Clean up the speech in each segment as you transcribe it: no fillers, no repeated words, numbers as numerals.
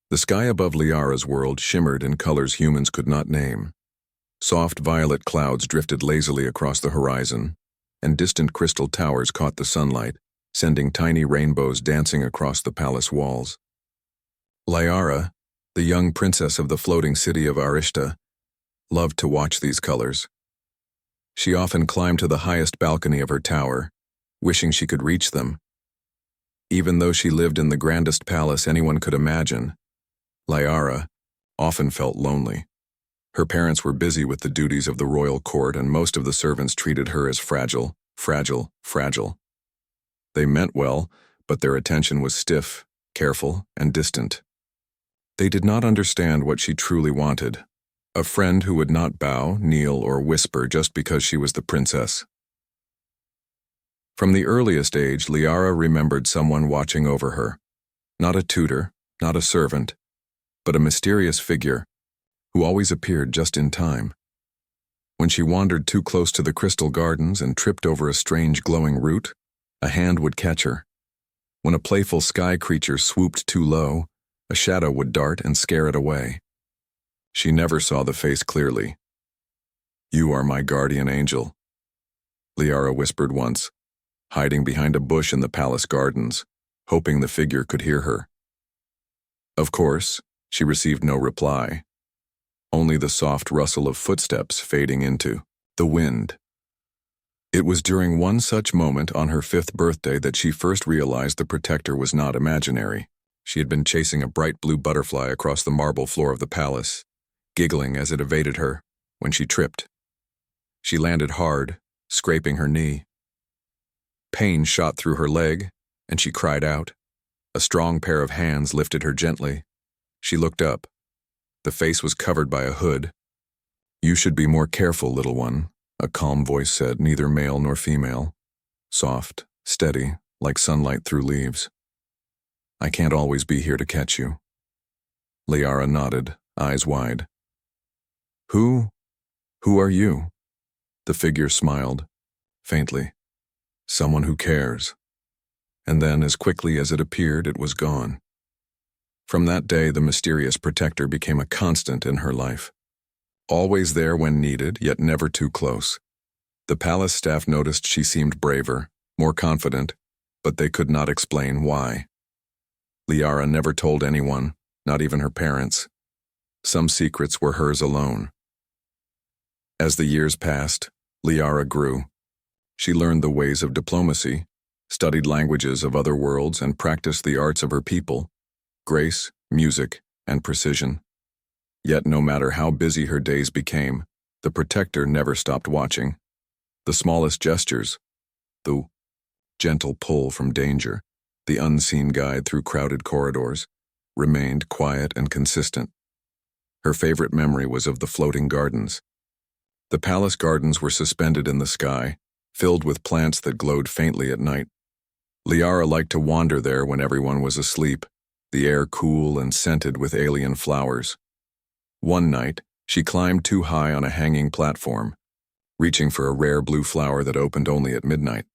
The sky above Liara's world shimmered in colors humans could not name. Soft violet clouds drifted lazily across the horizon, and distant crystal towers caught the sunlight, sending tiny rainbows dancing across the palace walls. Liara, the young princess of the floating city of Arishta, loved to watch these colors. She often climbed to the highest balcony of her tower, wishing she could reach them. Even though she lived in the grandest palace anyone could imagine, Liara often felt lonely. Her parents were busy with the duties of the royal court, and most of the servants treated her as fragile. They meant well, but their attention was stiff, careful, and distant. They did not understand what she truly wanted: a friend who would not bow, kneel, or whisper just because she was the princess. From the earliest age, Liara remembered someone watching over her. Not a tutor, not a servant, but a mysterious figure who always appeared just in time. When she wandered too close to the crystal gardens and tripped over a strange glowing root, a hand would catch her. When a playful sky creature swooped too low, a shadow would dart and scare it away. She never saw the face clearly. "You are my guardian angel," Liara whispered once, hiding behind a bush in the palace gardens, hoping the figure could hear her. Of course, she received no reply, only the soft rustle of footsteps fading into the wind. It was during one such moment on her 5th birthday that she first realized the protector was not imaginary. She had been chasing a bright blue butterfly across the marble floor of the palace, giggling as it evaded her, when she tripped. She landed hard, scraping her knee. Pain shot through her leg, and she cried out. A strong pair of hands lifted her gently. She looked up. The face was covered by a hood. "You should be more careful, little one," a calm voice said, neither male nor female. Soft, steady, like sunlight through leaves. "I can't always be here to catch you." Liara nodded, eyes wide. Who are you?" The figure smiled, faintly. "Someone who cares." And then, as quickly as it appeared, it was gone. From that day, the mysterious protector became a constant in her life. Always there when needed, yet never too close. The palace staff noticed she seemed braver, more confident, but they could not explain why. Liara never told anyone, not even her parents. Some secrets were hers alone. As the years passed, Liara grew. She learned the ways of diplomacy, studied languages of other worlds, and practiced the arts of her people: grace, music, and precision. Yet no matter how busy her days became, the protector never stopped watching. The smallest gestures, the gentle pull from danger, the unseen guide through crowded corridors, remained quiet and consistent. Her favorite memory was of the floating gardens. The palace gardens were suspended in the sky, filled with plants that glowed faintly at night. Liara liked to wander there when everyone was asleep, the air cool and scented with alien flowers. One night, she climbed too high on a hanging platform, reaching for a rare blue flower that opened only at midnight.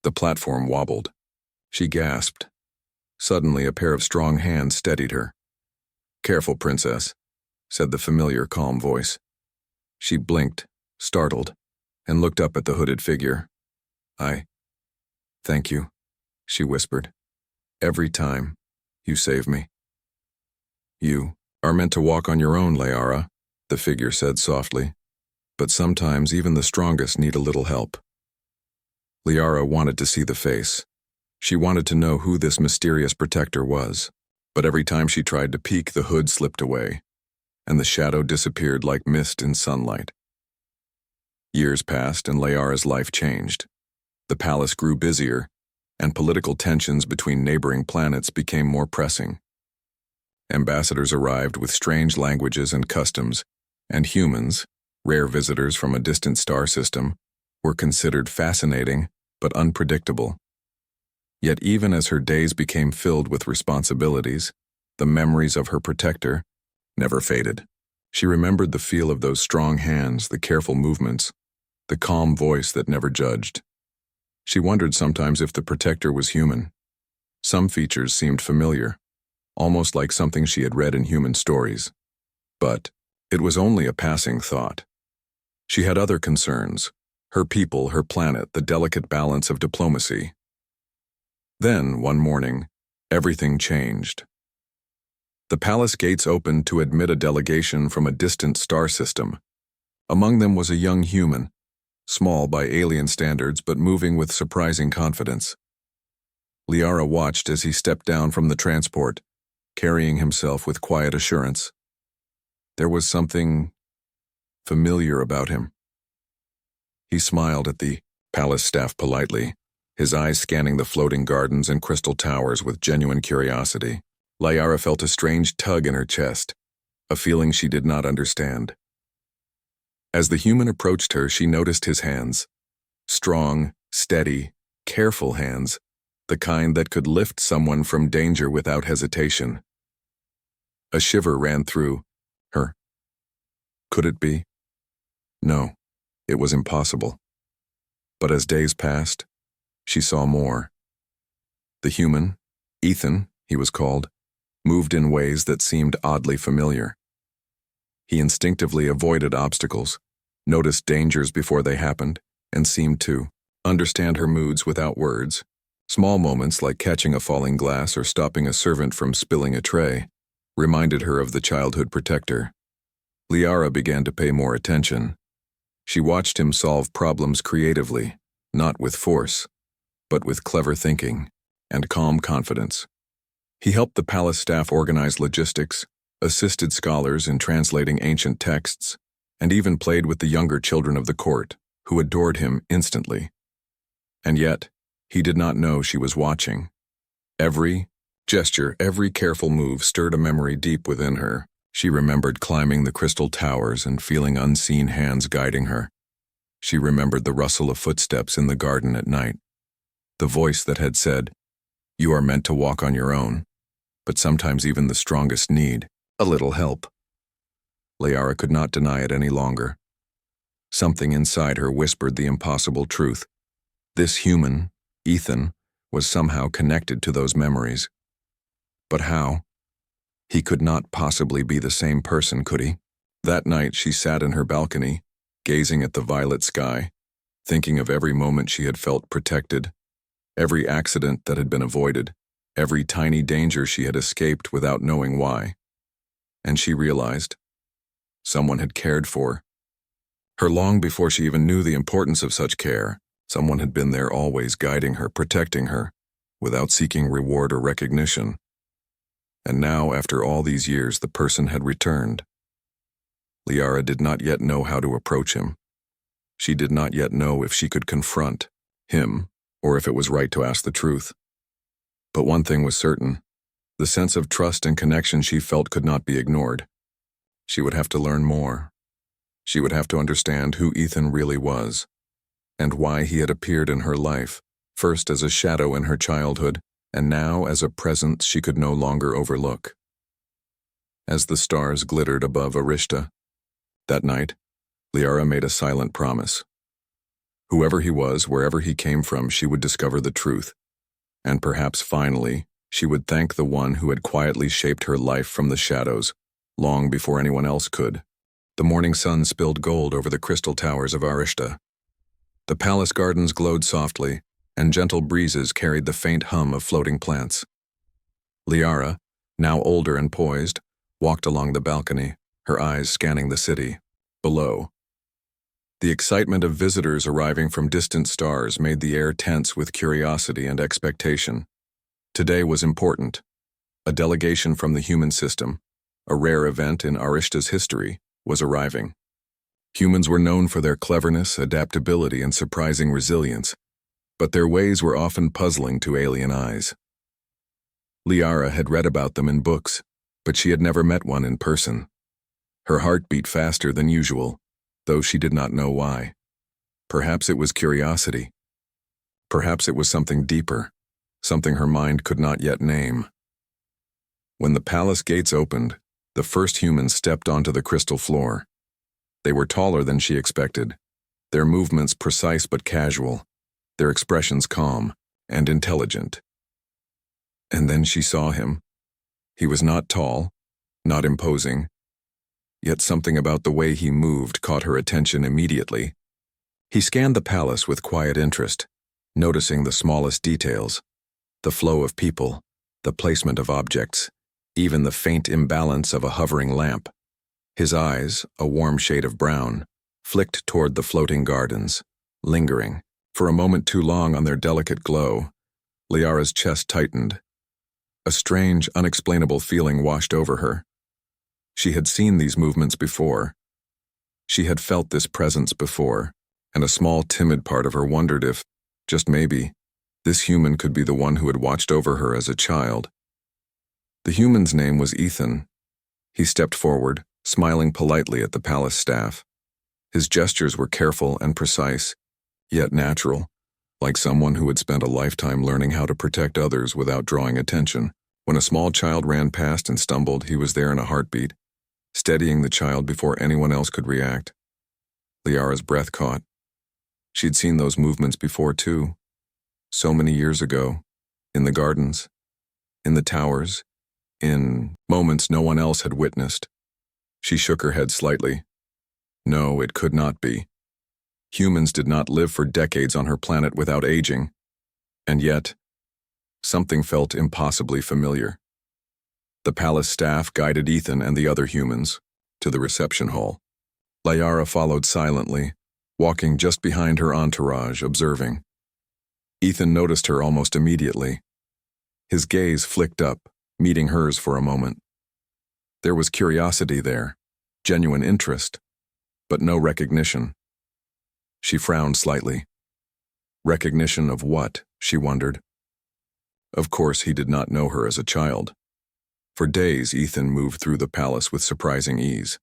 The platform wobbled. She gasped. Suddenly, a pair of strong hands steadied her. "Careful, princess," said the familiar, calm voice. She blinked, startled, and looked up at the hooded figure. Thank you," she whispered. "Every time. You save me." "You are meant to walk on your own, Liara," the figure said softly. "But sometimes even the strongest need a little help." Liara wanted to see the face. She wanted to know who this mysterious protector was, but every time she tried to peek, the hood slipped away, and the shadow disappeared like mist in sunlight. Years passed, and Liara's life changed. The palace grew busier, and political tensions between neighboring planets became more pressing. Ambassadors arrived with strange languages and customs, and humans, rare visitors from a distant star system, were considered fascinating but unpredictable. Yet even as her days became filled with responsibilities, the memories of her protector never faded. She remembered the feel of those strong hands, the careful movements, the calm voice that never judged. She wondered sometimes if the protector was human. Some features seemed familiar, almost like something she had read in human stories. But it was only a passing thought. She had other concerns: her people, her planet, the delicate balance of diplomacy. Then, one morning, everything changed. The palace gates opened to admit a delegation from a distant star system. Among them was a young human, small by alien standards but moving with surprising confidence. Liara watched as he stepped down from the transport, carrying himself with quiet assurance. There was something familiar about him. He smiled at the palace staff politely, his eyes scanning the floating gardens and crystal towers with genuine curiosity. Liara felt a strange tug in her chest, a feeling she did not understand. As the human approached her, she noticed his hands. Strong, steady, careful hands, the kind that could lift someone from danger without hesitation. A shiver ran through her. Could it be? No, it was impossible. But as days passed, she saw more. The human, Ethan, he was called, moved in ways that seemed oddly familiar. He instinctively avoided obstacles, noticed dangers before they happened, and seemed to understand her moods without words. Small moments like catching a falling glass or stopping a servant from spilling a tray reminded her of the childhood protector. Liara began to pay more attention. She watched him solve problems creatively, not with force, but with clever thinking and calm confidence. He helped the palace staff organize logistics, assisted scholars in translating ancient texts, and even played with the younger children of the court, who adored him instantly. And yet, he did not know she was watching. Every gesture, every careful move stirred a memory deep within her. She remembered climbing the crystal towers and feeling unseen hands guiding her. She remembered the rustle of footsteps in the garden at night, the voice that had said, "You are meant to walk on your own, but sometimes even the strongest need a little help." Liara could not deny it any longer. Something inside her whispered the impossible truth. This human, Ethan, was somehow connected to those memories. But how? He could not possibly be the same person, could he? That night she sat in her balcony, gazing at the violet sky, thinking of every moment she had felt protected, every accident that had been avoided, every tiny danger she had escaped without knowing why. And she realized someone had cared for her long before she even knew the importance of such care. Someone had been there always guiding her, protecting her, without seeking reward or recognition. And now, after all these years, the person had returned. Liara did not yet know how to approach him. She did not yet know if she could confront him, or if it was right to ask the truth. But one thing was certain: the sense of trust and connection she felt could not be ignored. She would have to learn more. She would have to understand who Ethan really was, and why he had appeared in her life, first as a shadow in her childhood, and now as a presence she could no longer overlook. As the stars glittered above Arishta, that night, Liara made a silent promise. Whoever he was, wherever he came from, she would discover the truth, and perhaps finally, she would thank the one who had quietly shaped her life from the shadows, long before anyone else could. The morning sun spilled gold over the crystal towers of Arishta. The palace gardens glowed softly, and gentle breezes carried the faint hum of floating plants. Liara, now older and poised, walked along the balcony, her eyes scanning the city. Below, the excitement of visitors arriving from distant stars made the air tense with curiosity and expectation. Today was important. A delegation from the human system, a rare event in Arishta's history, was arriving. Humans were known for their cleverness, adaptability, and surprising resilience, but their ways were often puzzling to alien eyes. Liara had read about them in books, but she had never met one in person. Her heart beat faster than usual, though she did not know why. Perhaps it was curiosity. Perhaps it was something deeper, something her mind could not yet name. When the palace gates opened, the first humans stepped onto the crystal floor. They were taller than she expected, their movements precise but casual, their expressions calm and intelligent. And then she saw him. He was not tall, not imposing, yet something about the way he moved caught her attention immediately. He scanned the palace with quiet interest, noticing the smallest details, the flow of people, the placement of objects, even the faint imbalance of a hovering lamp. His eyes, a warm shade of brown, flicked toward the floating gardens, lingering, for a moment too long on their delicate glow. Liara's chest tightened. A strange, unexplainable feeling washed over her. She had seen these movements before. She had felt this presence before, and a small, timid part of her wondered if, just maybe, this human could be the one who had watched over her as a child. The human's name was Ethan. He stepped forward, smiling politely at the palace staff. His gestures were careful and precise, yet natural, like someone who had spent a lifetime learning how to protect others without drawing attention. When a small child ran past and stumbled, he was there in a heartbeat, steadying the child before anyone else could react. Liara's breath caught. She'd seen those movements before too, so many years ago, in the gardens, in the towers, in moments no one else had witnessed. She shook her head slightly. No, it could not be. Humans did not live for decades on her planet without aging, and yet, something felt impossibly familiar. The palace staff guided Ethan and the other humans to the reception hall. Liara followed silently, walking just behind her entourage, observing. Ethan noticed her almost immediately. His gaze flicked up, meeting hers for a moment. There was curiosity there, genuine interest, but no recognition. She frowned slightly. Recognition of what, she wondered. Of course, he did not know her as a child. For days, Ethan moved through the palace with surprising ease.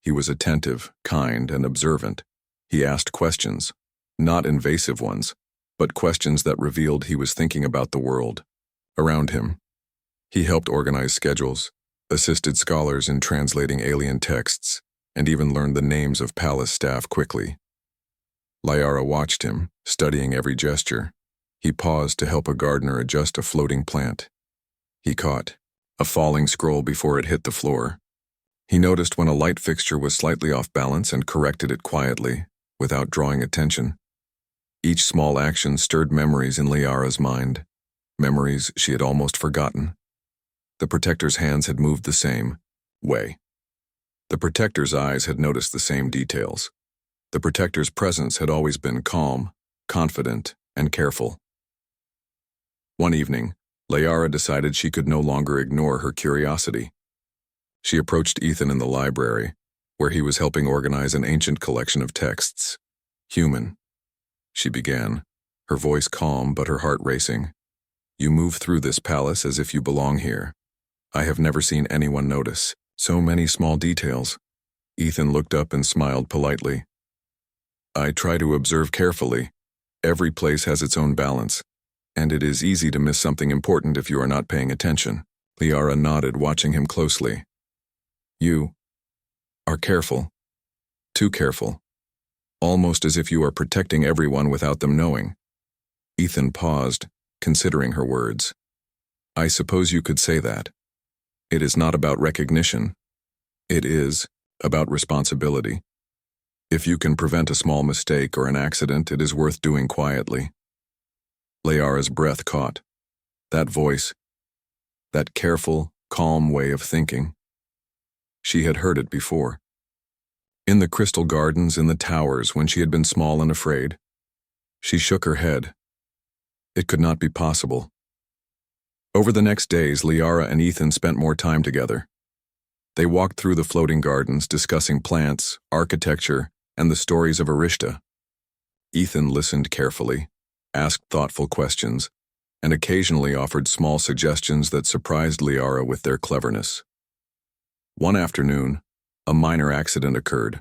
He was attentive, kind, and observant. He asked questions, not invasive ones, but questions that revealed he was thinking about the world around him. He helped organize schedules, assisted scholars in translating alien texts, and even learned the names of palace staff quickly. Liara watched him, studying every gesture. He paused to help a gardener adjust a floating plant. He caught a falling scroll before it hit the floor. He noticed when a light fixture was slightly off balance and corrected it quietly, without drawing attention. Each small action stirred memories in Liara's mind, memories she had almost forgotten. The protector's hands had moved the same way. The protector's eyes had noticed the same details. The protector's presence had always been calm, confident, and careful. One evening, Liara decided she could no longer ignore her curiosity. She approached Ethan in the library, where he was helping organize an ancient collection of texts. Human, she began, her voice calm but her heart racing. You move through this palace as if you belong here. I have never seen anyone notice so many small details. Ethan looked up and smiled politely. I try to observe carefully. Every place has its own balance, and it is easy to miss something important if you are not paying attention. Liara nodded, watching him closely. You are careful. Too careful. Almost as if you are protecting everyone without them knowing. Ethan paused, considering her words. I suppose you could say that. It is not about recognition. It is about responsibility. If you can prevent a small mistake or an accident, it is worth doing quietly. Liara's breath caught. That voice, that careful, calm way of thinking. She had heard it before. In the crystal gardens, in the towers, when she had been small and afraid. She shook her head. It could not be possible. Over the next days, Liara and Ethan spent more time together. They walked through the floating gardens, discussing plants, architecture, and the stories of Arishta. Ethan listened carefully, asked thoughtful questions, and occasionally offered small suggestions that surprised Liara with their cleverness. One afternoon, a minor accident occurred.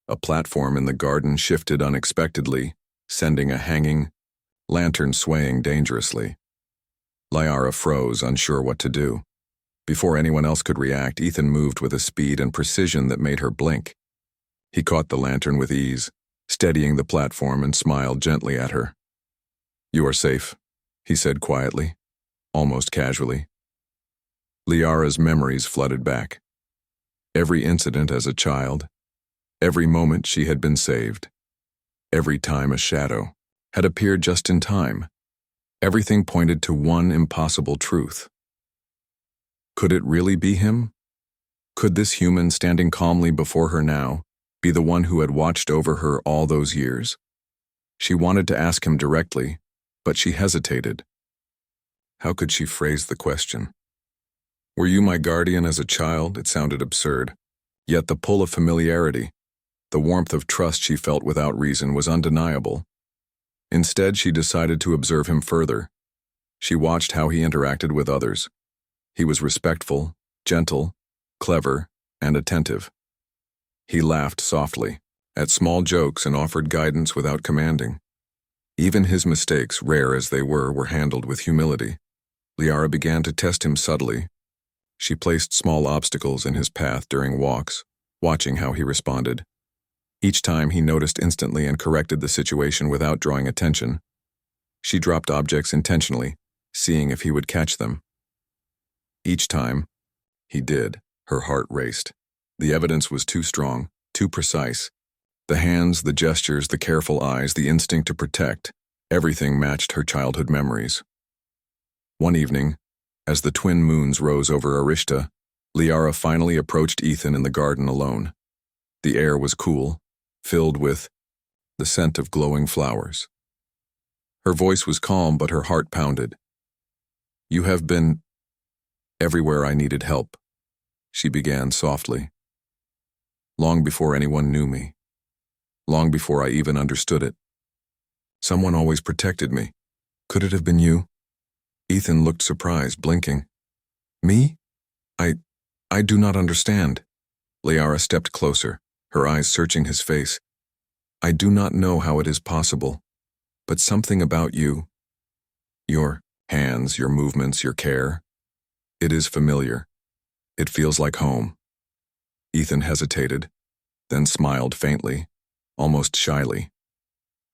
A platform in the garden shifted unexpectedly, sending a hanging lantern swaying dangerously. Liara froze, unsure what to do. Before anyone else could react, Ethan moved with a speed and precision that made her blink. He caught the lantern with ease, steadying the platform, and smiled gently at her. You are safe, he said quietly, almost casually. Liara's memories flooded back. Every incident as a child, every moment she had been saved, every time a shadow had appeared just in time. Everything pointed to one impossible truth. Could it really be him? Could this human standing calmly before her now be the one who had watched over her all those years? She wanted to ask him directly, but she hesitated. How could she phrase the question? Were you my guardian as a child? It sounded absurd. Yet the pull of familiarity, the warmth of trust she felt without reason, was undeniable. Instead, she decided to observe him further. She watched how he interacted with others. He was respectful, gentle, clever, and attentive. He laughed softly at small jokes and offered guidance without commanding. Even his mistakes, rare as they were handled with humility. Liara began to test him subtly. She placed small obstacles in his path during walks, watching how he responded. Each time he noticed instantly and corrected the situation without drawing attention. She dropped objects intentionally, seeing if he would catch them. Each time he did, her heart raced. The evidence was too strong, too precise. The hands, the gestures, the careful eyes, the instinct to protect, everything matched her childhood memories. One evening, as the twin moons rose over Arishta, Liara finally approached Ethan in the garden alone. The air was cool, filled with the scent of glowing flowers. Her voice was calm, but her heart pounded. "You have been everywhere I needed help," she began softly. "Long before anyone knew me. Long before I even understood it. Someone always protected me. Could it have been you?" Ethan looked surprised, blinking. "Me? I do not understand." Liara stepped closer, her eyes searching his face. "I do not know how it is possible, but something about you, your hands, your movements, your care, it is familiar. It feels like home." Ethan hesitated, then smiled faintly, almost shyly.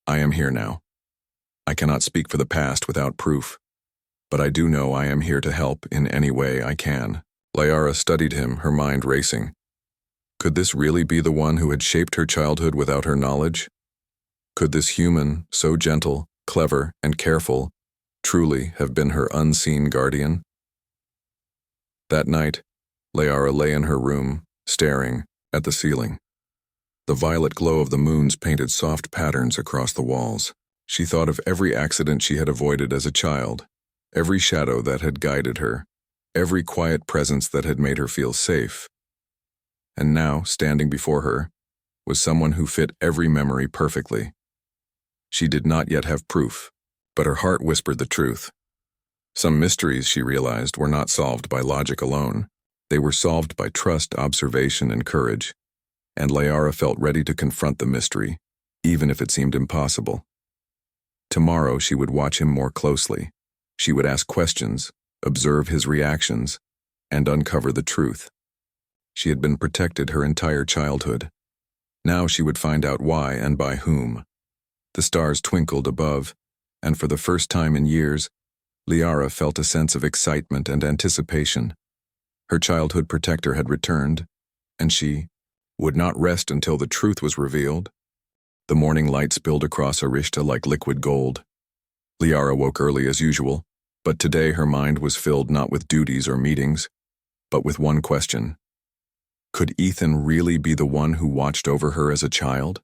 "I am here now. I cannot speak for the past without proof, but I do know I am here to help in any way I can." Liara studied him, her mind racing. Could this really be the one who had shaped her childhood without her knowledge? Could this human, so gentle, clever, and careful, truly have been her unseen guardian? That night, Liara lay in her room, staring at the ceiling. The violet glow of the moons painted soft patterns across the walls. She thought of every accident she had avoided as a child, every shadow that had guided her, every quiet presence that had made her feel safe. And now, standing before her, was someone who fit every memory perfectly. She did not yet have proof, but her heart whispered the truth. Some mysteries, she realized, were not solved by logic alone. They were solved by trust, observation, and courage. And Liara felt ready to confront the mystery, even if it seemed impossible. Tomorrow she would watch him more closely. She would ask questions, observe his reactions, and uncover the truth. She had been protected her entire childhood. Now she would find out why and by whom. The stars twinkled above, and for the first time in years, Liara felt a sense of excitement and anticipation. Her childhood protector had returned, and she would not rest until the truth was revealed. The morning light spilled across Arishta like liquid gold. Liara woke early as usual, but today her mind was filled not with duties or meetings, but with one question. Could Ethan really be the one who watched over her as a child?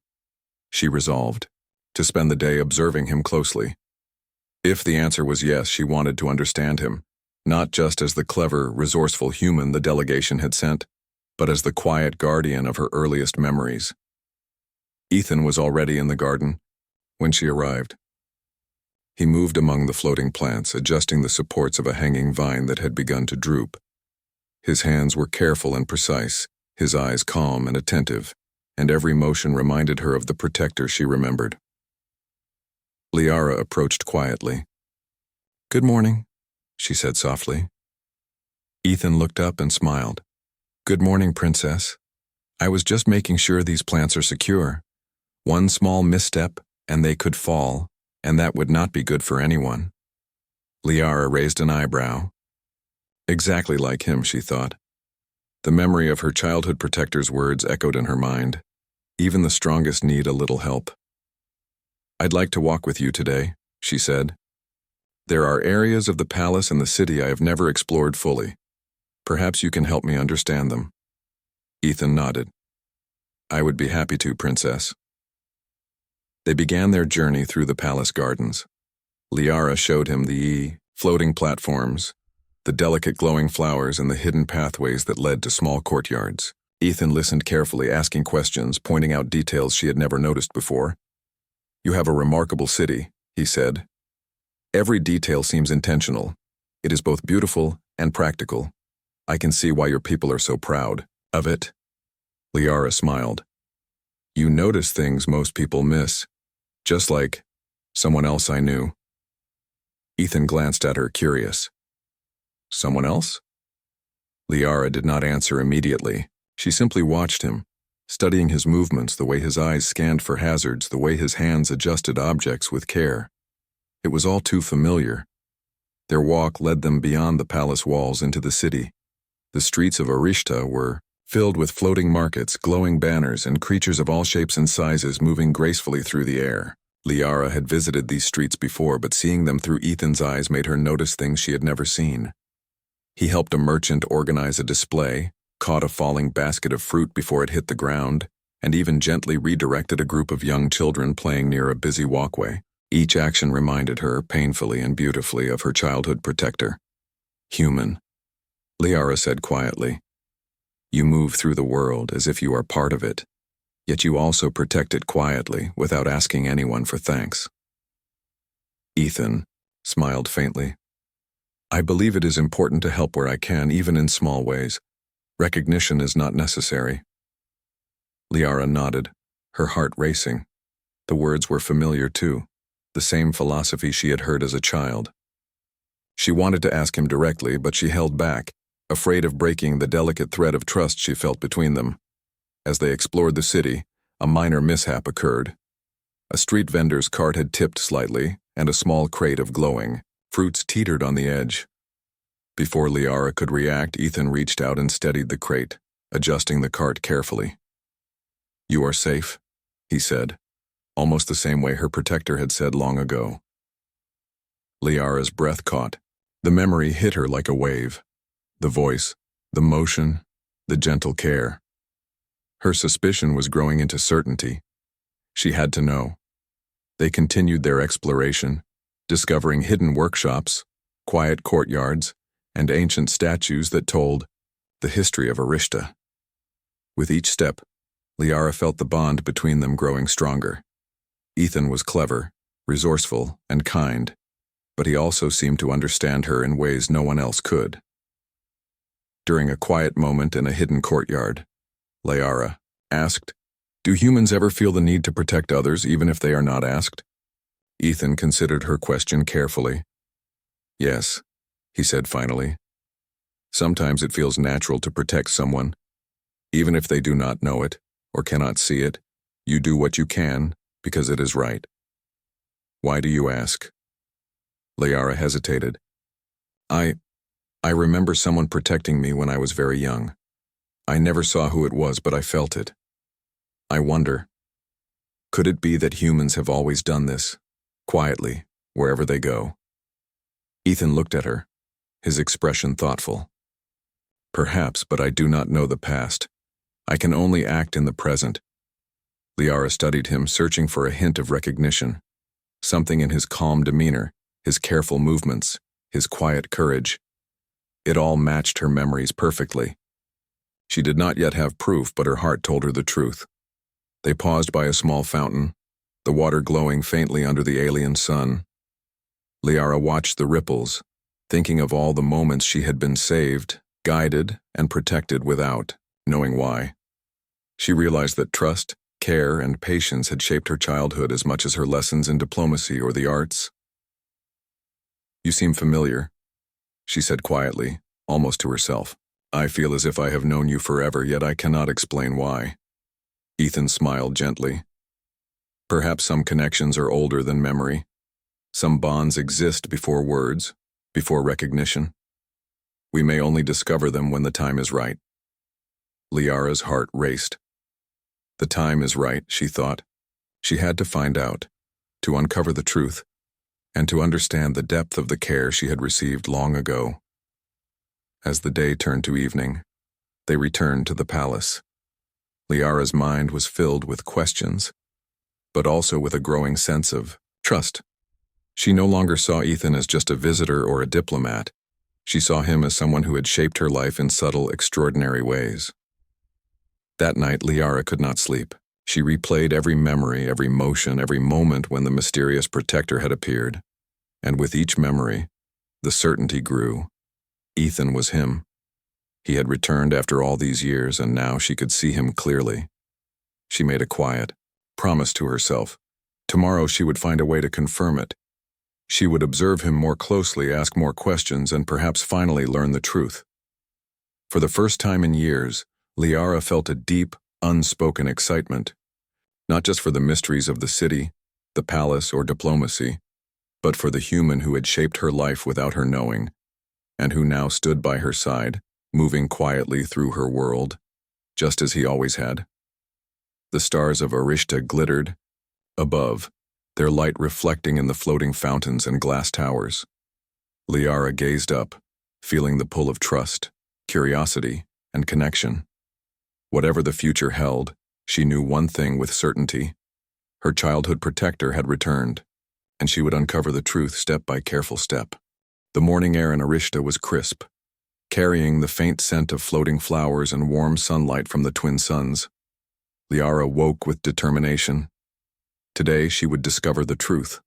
She resolved to spend the day observing him closely. If the answer was yes, she wanted to understand him, not just as the clever, resourceful human the delegation had sent, but as the quiet guardian of her earliest memories. Ethan was already in the garden when she arrived. He moved among the floating plants, adjusting the supports of a hanging vine that had begun to droop. His hands were careful and precise, his eyes calm and attentive, and every motion reminded her of the protector she remembered. Liara approached quietly. "Good morning," she said softly. Ethan looked up and smiled. "Good morning, Princess. I was just making sure these plants are secure. One small misstep, and they could fall, and that would not be good for anyone." Liara raised an eyebrow. Exactly like him, she thought. The memory of her childhood protector's words echoed in her mind. Even the strongest need a little help. "I'd like to walk with you today," she said. "There are areas of the palace and the city I have never explored fully. Perhaps you can help me understand them." Ethan nodded. "I would be happy to, Princess." They began their journey through the palace gardens. Liara showed him the floating platforms, the delicate glowing flowers, and the hidden pathways that led to small courtyards. Ethan listened carefully, asking questions, pointing out details she had never noticed before. "You have a remarkable city," he said. "Every detail seems intentional. It is both beautiful and practical. I can see why your people are so proud of it." Liara smiled. "You notice things most people miss, just like someone else I knew." Ethan glanced at her, curious. "Someone else?" Liara did not answer immediately. She simply watched him, studying his movements, the way his eyes scanned for hazards, the way his hands adjusted objects with care. It was all too familiar. Their walk led them beyond the palace walls into the city. The streets of Arishta were filled with floating markets, glowing banners, and creatures of all shapes and sizes moving gracefully through the air. Liara had visited these streets before, but seeing them through Ethan's eyes made her notice things she had never seen. He helped a merchant organize a display, caught a falling basket of fruit before it hit the ground, and even gently redirected a group of young children playing near a busy walkway. Each action reminded her, painfully and beautifully, of her childhood protector. "Human," Liara said quietly. "You move through the world as if you are part of it, yet you also protect it quietly, without asking anyone for thanks." Ethan smiled faintly. "I believe it is important to help where I can, even in small ways. Recognition is not necessary." Liara nodded, her heart racing. The words were familiar too, the same philosophy she had heard as a child. She wanted to ask him directly, but she held back, afraid of breaking the delicate thread of trust she felt between them. As they explored the city, a minor mishap occurred. A street vendor's cart had tipped slightly, and a small crate of glowing fruits teetered on the edge. Before Liara could react, Ethan reached out and steadied the crate, adjusting the cart carefully. "You are safe," he said, almost the same way her protector had said long ago. Liara's breath caught. The memory hit her like a wave. The voice, the motion, the gentle care. Her suspicion was growing into certainty. She had to know. They continued their exploration, discovering hidden workshops, quiet courtyards, and ancient statues that told the history of Arishta. With each step, Liara felt the bond between them growing stronger. Ethan was clever, resourceful, and kind, but he also seemed to understand her in ways no one else could. During a quiet moment in a hidden courtyard, Liara asked, "Do humans ever feel the need to protect others even if they are not asked?" Ethan considered her question carefully. "Yes," he said finally. "Sometimes it feels natural to protect someone. Even if they do not know it or cannot see it, you do what you can because it is right." "Why do you ask?" Liara hesitated. I remember someone protecting me when I was very young. I never saw who it was, but I felt it. I wonder, could it be that humans have always done this, quietly, wherever they go?" Ethan looked at her, his expression thoughtful. "Perhaps, but I do not know the past. I can only act in the present." Liara studied him, searching for a hint of recognition. Something in his calm demeanor, his careful movements, his quiet courage. It all matched her memories perfectly. She did not yet have proof, but her heart told her the truth. They paused by a small fountain, the water glowing faintly under the alien sun. Liara watched the ripples, thinking of all the moments she had been saved, guided, and protected without knowing why. She realized that trust, care, and patience had shaped her childhood as much as her lessons in diplomacy or the arts. "You seem familiar," she said quietly, almost to herself. "I feel as if I have known you forever, yet I cannot explain why." Ethan smiled gently. "Perhaps some connections are older than memory. Some bonds exist before words, before recognition." We may only discover them when the time is right. Liara's heart raced. The time is right, she thought. She had to find out, to uncover the truth, and to understand the depth of the care she had received long ago. As the day turned to evening, they returned to the palace. Liara's mind was filled with questions, but also with a growing sense of trust. She no longer saw Ethan as just a visitor or a diplomat. She saw him as someone who had shaped her life in subtle, extraordinary ways. That night, Liara could not sleep. She replayed every memory, every motion, every moment when the mysterious protector had appeared. And with each memory, the certainty grew. Ethan was him. He had returned after all these years, and now she could see him clearly. She made a quiet promise to herself. Tomorrow she would find a way to confirm it. She would observe him more closely, ask more questions, and perhaps finally learn the truth. For the first time in years, Liara felt a deep, unspoken excitement, not just for the mysteries of the city, the palace, or diplomacy, but for the human who had shaped her life without her knowing, and who now stood by her side, moving quietly through her world, just as he always had. The stars of Arishta glittered above, their light reflecting in the floating fountains and glass towers. Liara gazed up, feeling the pull of trust, curiosity, and connection. Whatever the future held, she knew one thing with certainty. Her childhood protector had returned, and she would uncover the truth step by careful step. The morning air in Arishta was crisp, carrying the faint scent of floating flowers and warm sunlight from the twin suns. Liara woke with determination. Today she would discover the truth.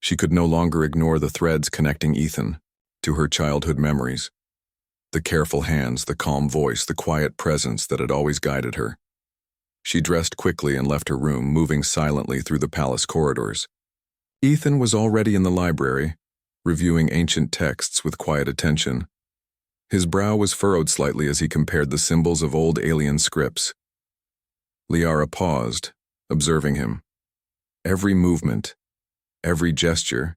She could no longer ignore the threads connecting Ethan to her childhood memories. The careful hands, the calm voice, the quiet presence that had always guided her. She dressed quickly and left her room, moving silently through the palace corridors. Ethan was already in the library, reviewing ancient texts with quiet attention. His brow was furrowed slightly as he compared the symbols of old alien scripts. Liara paused, observing him. Every movement, every gesture,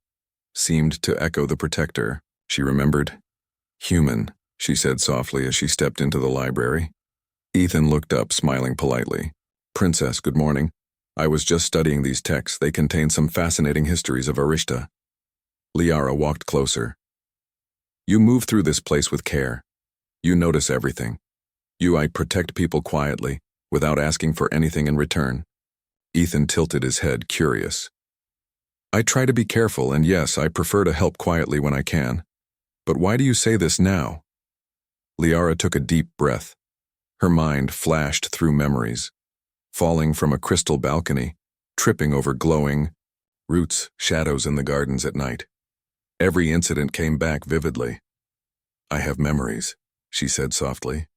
seemed to echo the protector, she remembered. Human, she said softly as she stepped into the library. Ethan looked up, smiling politely. Princess, good morning. I was just studying these texts. They contain some fascinating histories of Arishta. Liara walked closer. You move through this place with care. You notice everything. I protect people quietly, without asking for anything in return. Ethan tilted his head, curious. I try to be careful, and yes, I prefer to help quietly when I can. But why do you say this now? Liara took a deep breath. Her mind flashed through memories. Falling from a crystal balcony, tripping over glowing roots, shadows in the gardens at night. Every incident came back vividly. I have memories, she said softly.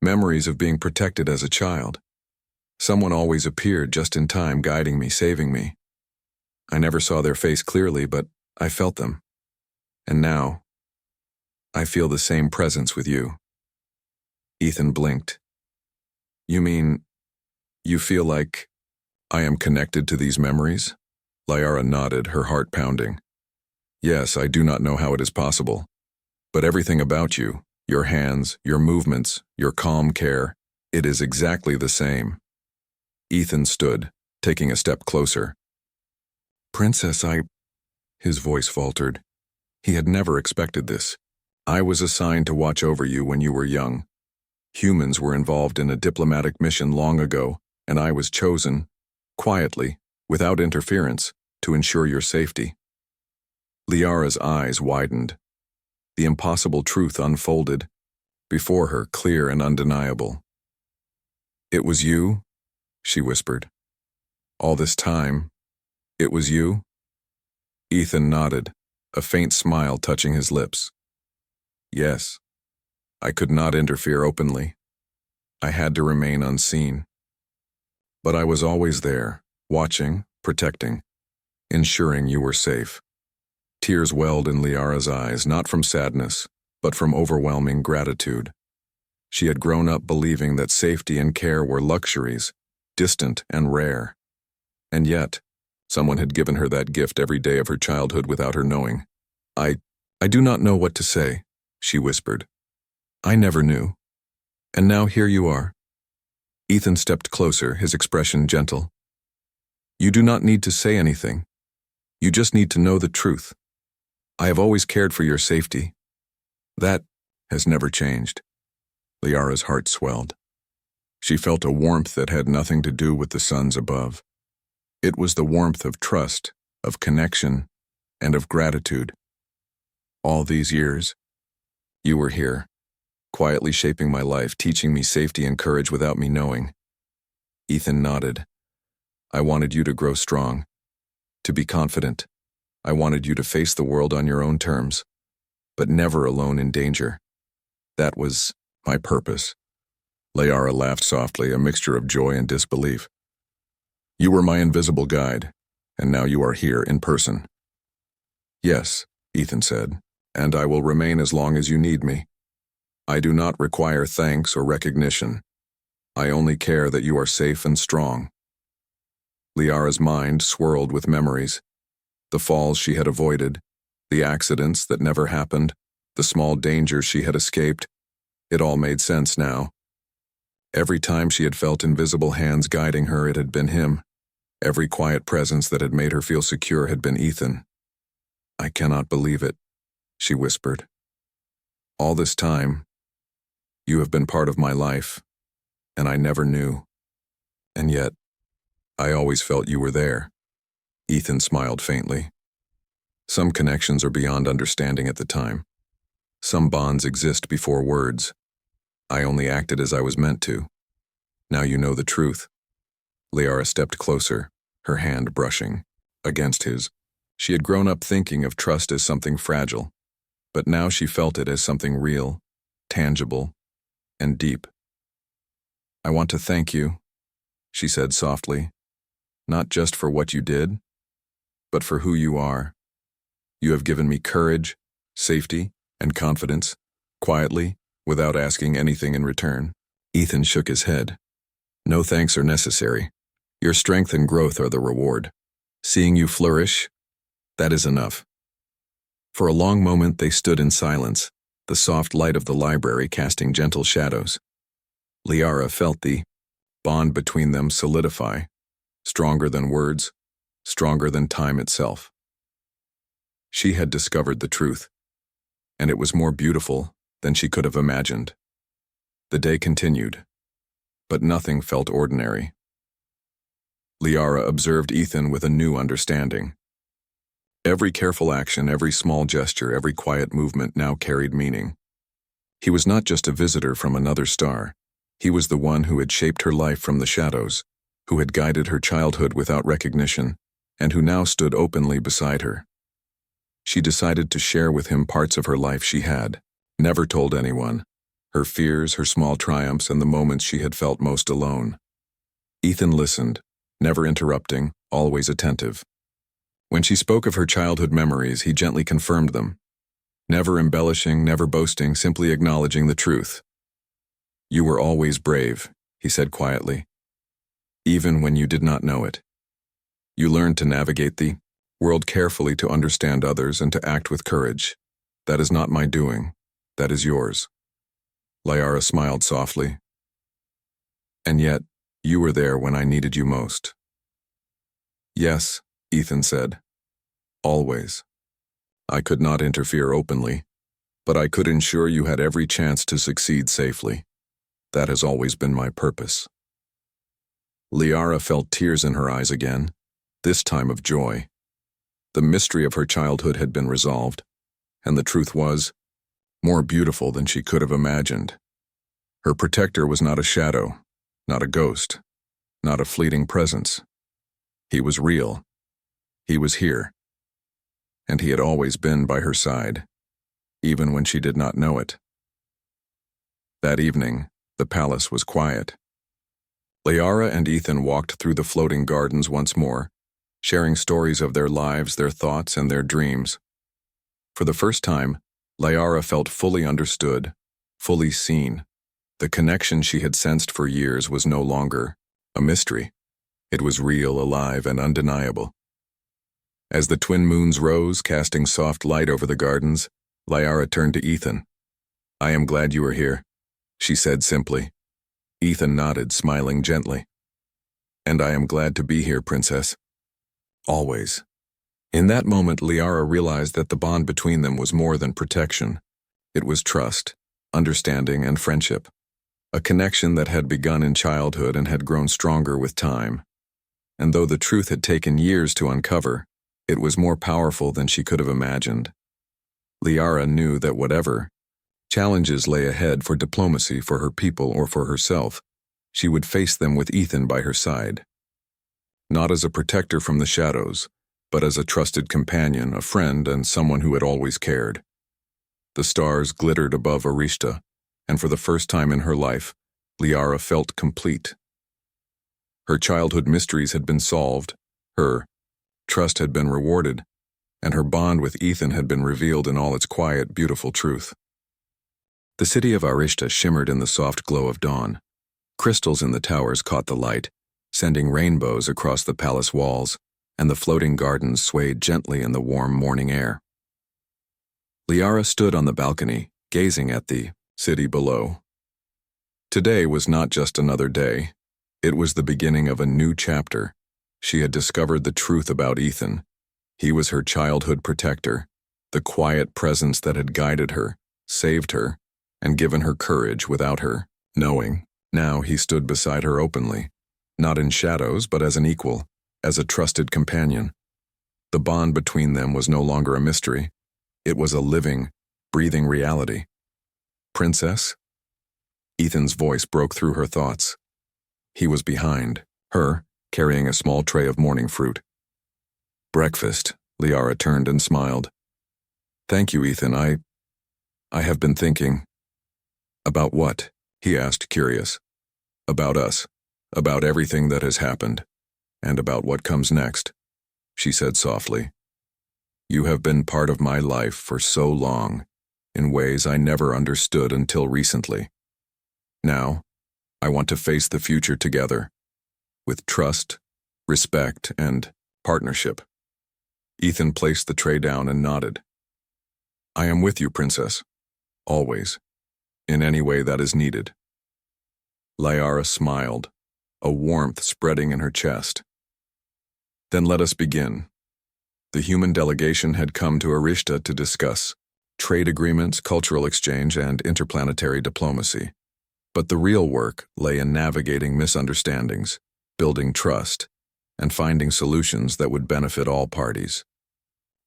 Memories of being protected as a child. Someone always appeared just in time, guiding me, saving me. I never saw their face clearly, but I felt them. And now, I feel the same presence with you. Ethan blinked. You mean, you feel like I am connected to these memories? Liara nodded, her heart pounding. Yes, I do not know how it is possible. But everything about you, your hands, your movements, your calm care, it is exactly the same. Ethan stood, taking a step closer. Princess, His voice faltered. He had never expected this. I was assigned to watch over you when you were young. Humans were involved in a diplomatic mission long ago, and I was chosen, quietly, without interference, to ensure your safety. Liara's eyes widened. The impossible truth unfolded, before her, clear and undeniable. It was you? She whispered. All this time, it was you? Ethan nodded, a faint smile touching his lips. Yes. I could not interfere openly. I had to remain unseen. But I was always there, watching, protecting, ensuring you were safe. Tears welled in Liara's eyes, not from sadness, but from overwhelming gratitude. She had grown up believing that safety and care were luxuries, distant and rare. And yet, someone had given her that gift every day of her childhood without her knowing. I do not know what to say, she whispered. I never knew. And now here you are. Ethan stepped closer, his expression gentle. You do not need to say anything. You just need to know the truth. I have always cared for your safety. That has never changed. Liara's heart swelled. She felt a warmth that had nothing to do with the suns above. It was the warmth of trust, of connection, and of gratitude. All these years, you were here, quietly shaping my life, teaching me safety and courage without me knowing. Ethan nodded. I wanted you to grow strong, to be confident. I wanted you to face the world on your own terms, but never alone in danger. That was my purpose. Liara laughed softly, a mixture of joy and disbelief. You were my invisible guide, and now you are here in person. Yes, Ethan said, and I will remain as long as you need me. I do not require thanks or recognition. I only care that you are safe and strong. Liara's mind swirled with memories. The falls she had avoided, the accidents that never happened, the small dangers she had escaped. It all made sense now. Every time she had felt invisible hands guiding her, it had been him. Every quiet presence that had made her feel secure had been Ethan. I cannot believe it, she whispered. All this time, you have been part of my life, and I never knew. And yet, I always felt you were there. Ethan smiled faintly. Some connections are beyond understanding at the time. Some bonds exist before words. I only acted as I was meant to. Now you know the truth. Liara stepped closer, her hand brushing against his. She had grown up thinking of trust as something fragile, but now she felt it as something real, tangible, and deep. I want to thank you, she said softly, not just for what you did, but for who you are. You have given me courage, safety, and confidence, quietly, without asking anything in return. Ethan shook his head. No thanks are necessary. Your strength and growth are the reward. Seeing you flourish, that is enough. For a long moment they stood in silence, the soft light of the library casting gentle shadows. Liara felt the bond between them solidify, stronger than words, stronger than time itself. She had discovered the truth, and it was more beautiful than she could have imagined. The day continued, but nothing felt ordinary. Liara observed Ethan with a new understanding. Every careful action, every small gesture, every quiet movement now carried meaning. He was not just a visitor from another star. He was the one who had shaped her life from the shadows, who had guided her childhood without recognition, and who now stood openly beside her. She decided to share with him parts of her life she had never told anyone, her fears, her small triumphs, and the moments she had felt most alone. Ethan listened, never interrupting, always attentive. When she spoke of her childhood memories, he gently confirmed them, never embellishing, never boasting, simply acknowledging the truth. You were always brave, he said quietly, even when you did not know it. You learned to navigate the world carefully, to understand others, and to act with courage. That is not my doing. That is yours. Liara smiled softly. And yet, you were there when I needed you most. Yes, Ethan said. Always. I could not interfere openly, but I could ensure you had every chance to succeed safely. That has always been my purpose. Liara felt tears in her eyes again, this time of joy. The mystery of her childhood had been resolved, and the truth was more beautiful than she could have imagined. Her protector was not a shadow, not a ghost, not a fleeting presence. He was real. He was here. And he had always been by her side, even when she did not know it. That evening, the palace was quiet. Liara and Ethan walked through the floating gardens once more, sharing stories of their lives, their thoughts, and their dreams. For the first time, Liara felt fully understood, fully seen. The connection she had sensed for years was no longer a mystery. It was real, alive, and undeniable. As the twin moons rose, casting soft light over the gardens, Liara turned to Ethan. I am glad you are here, she said simply. Ethan nodded, smiling gently. And I am glad to be here, Princess. Always. In that moment, Liara realized that the bond between them was more than protection. It was trust, understanding, and friendship. A connection that had begun in childhood and had grown stronger with time. And though the truth had taken years to uncover, it was more powerful than she could have imagined. Liara knew that whatever challenges lay ahead for diplomacy, for her people, or for herself, she would face them with Ethan by her side. Not as a protector from the shadows, but as a trusted companion, a friend, and someone who had always cared. The stars glittered above Arishta, and for the first time in her life, Liara felt complete. Her childhood mysteries had been solved, her trust had been rewarded, and her bond with Ethan had been revealed in all its quiet, beautiful truth. The city of Arishta shimmered in the soft glow of dawn. Crystals in the towers caught the light, sending rainbows across the palace walls, and the floating gardens swayed gently in the warm morning air. Liara stood on the balcony, gazing at the city below. Today was not just another day. It was the beginning of a new chapter. She had discovered the truth about Ethan. He was her childhood protector, the quiet presence that had guided her, saved her, and given her courage without her knowing. Now he stood beside her openly, not in shadows but as an equal, as a trusted companion. The bond between them was no longer a mystery. It was a living, breathing reality. Princess? Ethan's voice broke through her thoughts. He was behind her, carrying a small tray of morning fruit. Breakfast, Liara turned and smiled. Thank you, Ethan. I have been thinking. About what? He asked, curious. About us, about everything that has happened, and about what comes next, she said softly. You have been part of my life for so long, in ways I never understood until recently. Now, I want to face the future together, with trust, respect, and partnership. Ethan placed the tray down and nodded. I am with you, Princess. Always. In any way that is needed. Liara smiled, a warmth spreading in her chest. Then let us begin. The human delegation had come to Arishta to discuss trade agreements, cultural exchange, and interplanetary diplomacy. But the real work lay in navigating misunderstandings, building trust, and finding solutions that would benefit all parties.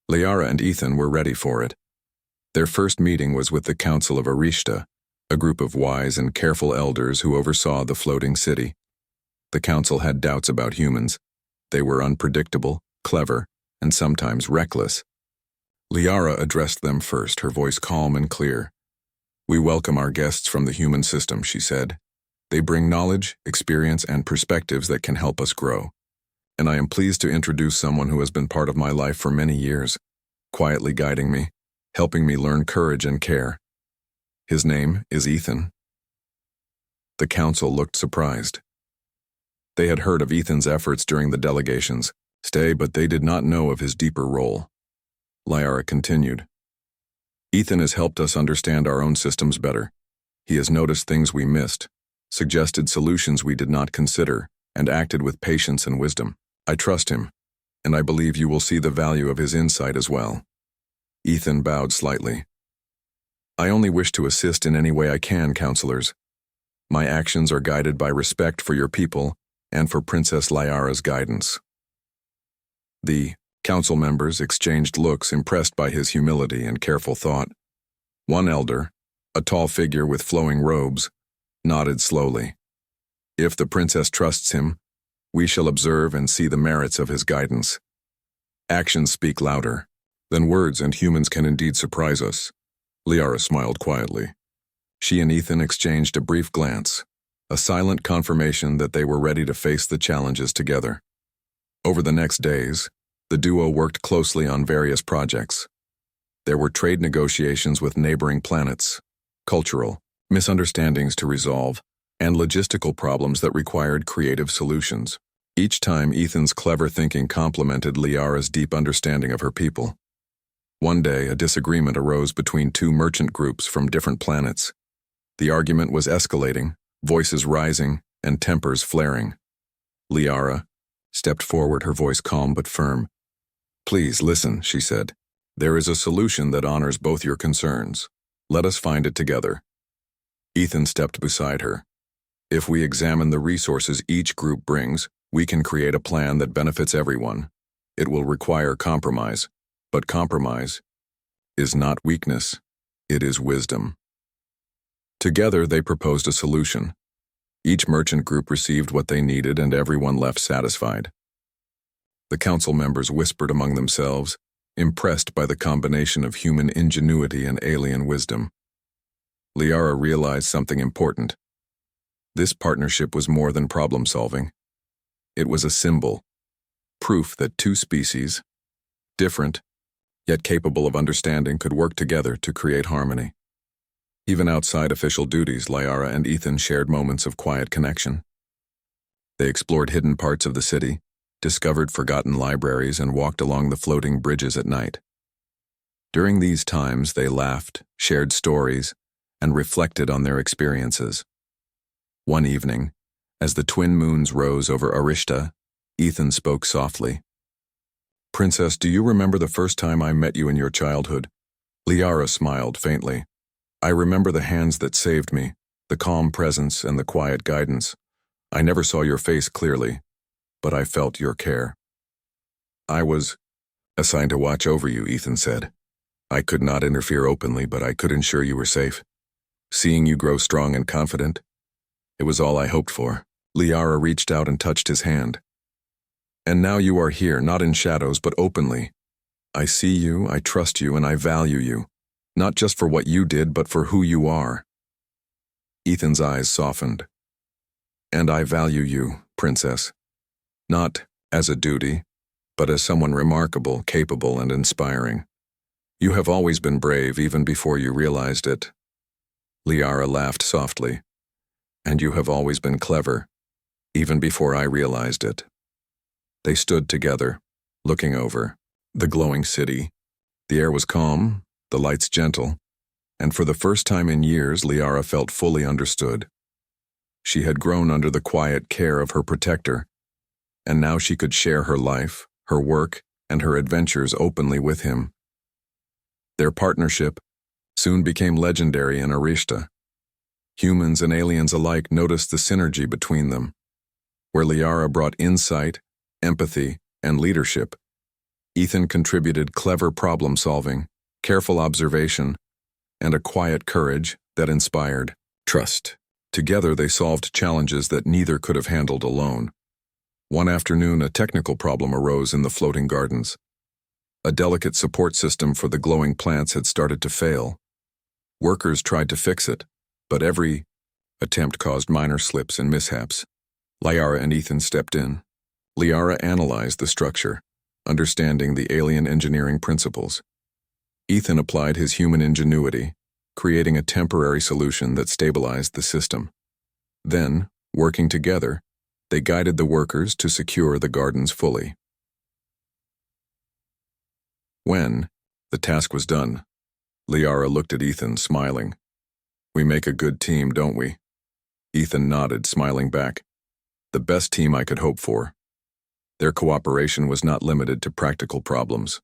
Liara and Ethan were ready for it. Their first meeting was with the Council of Arishta, a group of wise and careful elders who oversaw the floating city. The council had doubts about humans. They were unpredictable, clever, and sometimes reckless. Liara addressed them first, her voice calm and clear. We welcome our guests from the human system, she said. They bring knowledge, experience, and perspectives that can help us grow. And I am pleased to introduce someone who has been part of my life for many years, quietly guiding me, helping me learn courage and care. His name is Ethan. The council looked surprised. They had heard of Ethan's efforts during the delegation's stay, but they did not know of his deeper role. Liara continued. Ethan has helped us understand our own systems better. He has noticed things we missed, suggested solutions we did not consider, and acted with patience and wisdom. I trust him, and I believe you will see the value of his insight as well. Ethan bowed slightly. I only wish to assist in any way I can, counselors. My actions are guided by respect for your people and for Princess Liara's guidance. The council members exchanged looks, impressed by his humility and careful thought. One elder, a tall figure with flowing robes, nodded slowly. If the princess trusts him, we shall observe and see the merits of his guidance. Actions speak louder than words, and humans can indeed surprise us. Liara smiled quietly. She and Ethan exchanged a brief glance, a silent confirmation that they were ready to face the challenges together. Over the next days, the duo worked closely on various projects. There were trade negotiations with neighboring planets, cultural misunderstandings to resolve, and logistical problems that required creative solutions. Each time, Ethan's clever thinking complemented Liara's deep understanding of her people. One day, a disagreement arose between two merchant groups from different planets. The argument was escalating, voices rising, and tempers flaring. Liara stepped forward, her voice calm but firm. "Please listen," she said. "There is a solution that honors both your concerns. Let us find it together." Ethan stepped beside her. "If we examine the resources each group brings, we can create a plan that benefits everyone. It will require compromise, but compromise is not weakness, it is wisdom." Together, they proposed a solution. Each merchant group received what they needed and everyone left satisfied. The council members whispered among themselves, impressed by the combination of human ingenuity and alien wisdom. Liara realized something important. This partnership was more than problem-solving. It was a symbol, proof that two species, different, yet capable of understanding, could work together to create harmony. Even outside official duties, Liara and Ethan shared moments of quiet connection. They explored hidden parts of the city, discovered forgotten libraries, and walked along the floating bridges at night. During these times, they laughed, shared stories, and reflected on their experiences. One evening, as the twin moons rose over Arishta, Ethan spoke softly. "Princess, do you remember the first time I met you in your childhood?" Liara smiled faintly. "I remember the hands that saved me, the calm presence and the quiet guidance. I never saw your face clearly, but I felt your care." "I was assigned to watch over you," Ethan said. "I could not interfere openly, but I could ensure you were safe. Seeing you grow strong and confident, it was all I hoped for." Liara reached out and touched his hand. "And now you are here, not in shadows, but openly. I see you, I trust you, and I value you, not just for what you did, but for who you are." Ethan's eyes softened. "And I value you, Princess. Not as a duty, but as someone remarkable, capable, and inspiring. You have always been brave, even before you realized it." Liara laughed softly. "And you have always been clever, even before I realized it." They stood together, looking over the glowing city. The air was calm, the lights gentle, and for the first time in years, Liara felt fully understood. She had grown under the quiet care of her protector, and now she could share her life, her work, and her adventures openly with him. Their partnership soon became legendary in Arishta. Humans and aliens alike noticed the synergy between them. Where Liara brought insight, empathy, and leadership, Ethan contributed clever problem-solving, careful observation, and a quiet courage that inspired trust. Together they solved challenges that neither could have handled alone. One afternoon, a technical problem arose in the floating gardens. A delicate support system for the glowing plants had started to fail. Workers tried to fix it, but every attempt caused minor slips and mishaps. Liara and Ethan stepped in. Liara analyzed the structure, understanding the alien engineering principles. Ethan applied his human ingenuity, creating a temporary solution that stabilized the system. Then, working together, they guided the workers to secure the gardens fully. When the task was done, Liara looked at Ethan, smiling. "We make a good team, don't we?" Ethan nodded, smiling back. "The best team I could hope for." Their cooperation was not limited to practical problems.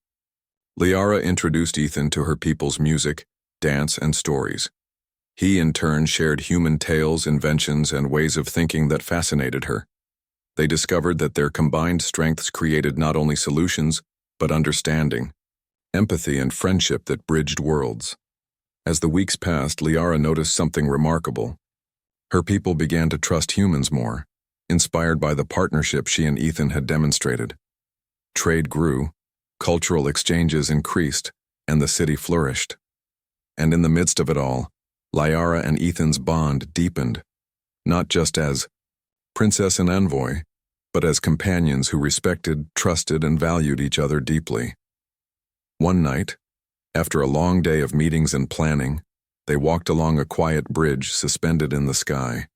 Liara introduced Ethan to her people's music, dance, and stories. He, in turn, shared human tales, inventions, and ways of thinking that fascinated her. They discovered that their combined strengths created not only solutions, but understanding, empathy, and friendship that bridged worlds. As the weeks passed, Liara noticed something remarkable. Her people began to trust humans more, inspired by the partnership she and Ethan had demonstrated. Trade grew, cultural exchanges increased, and the city flourished. And in the midst of it all, Liara and Ethan's bond deepened, not just as princess and envoy, but as companions who respected, trusted, and valued each other deeply. One night, after a long day of meetings and planning, they walked along a quiet bridge suspended in the sky.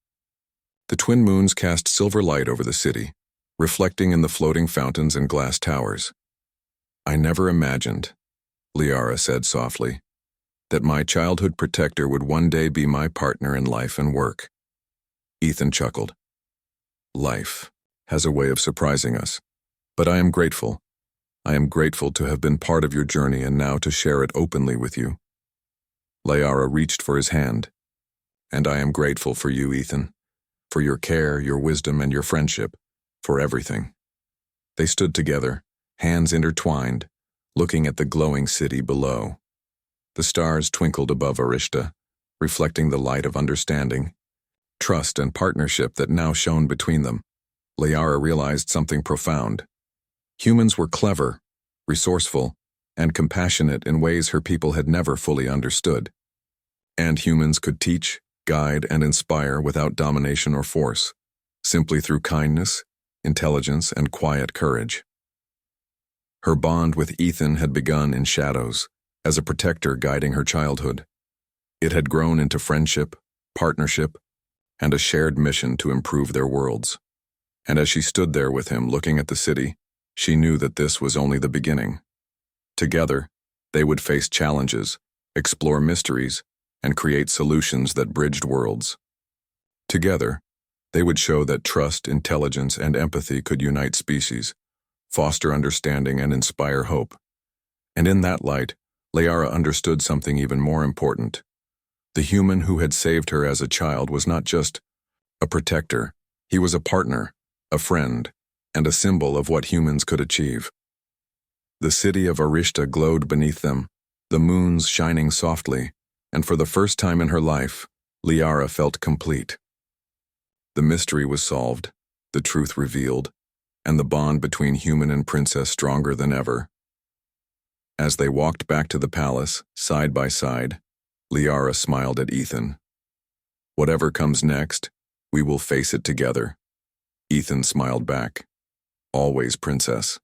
The twin moons cast silver light over the city, reflecting in the floating fountains and glass towers. "I never imagined," Liara said softly, that my childhood protector would one day be my partner in life and work. Ethan chuckled. Life has a way of surprising us, but I am grateful. I am grateful to have been part of your journey and now to share it openly with you. Liara reached for his hand. And I am grateful for you, Ethan, for your care, your wisdom, and your friendship, for everything. They stood together, hands intertwined, looking at the glowing city below. The stars twinkled above Arishta, reflecting the light of understanding, trust, and partnership that now shone between them. Liara realized something profound. Humans were clever, resourceful, and compassionate in ways her people had never fully understood. And humans could teach, guide, and inspire without domination or force, simply through kindness, intelligence, and quiet courage. Her bond with Ethan had begun in shadows, as a protector guiding her childhood. It had grown into friendship, partnership, and a shared mission to improve their worlds. And as she stood there with him looking at the city, she knew that this was only the beginning. Together, they would face challenges, explore mysteries, and create solutions that bridged worlds. Together, they would show that trust, intelligence, and empathy could unite species, foster understanding, and inspire hope. And in that light, Liara understood something even more important. The human who had saved her as a child was not just a protector, he was a partner, a friend, and a symbol of what humans could achieve. The city of Arishta glowed beneath them, the moons shining softly, and for the first time in her life, Liara felt complete. The mystery was solved, the truth revealed, and the bond between human and princess stronger than ever. As they walked back to the palace, side by side, Liara smiled at Ethan. Whatever comes next, we will face it together. Ethan smiled back. Always, princess.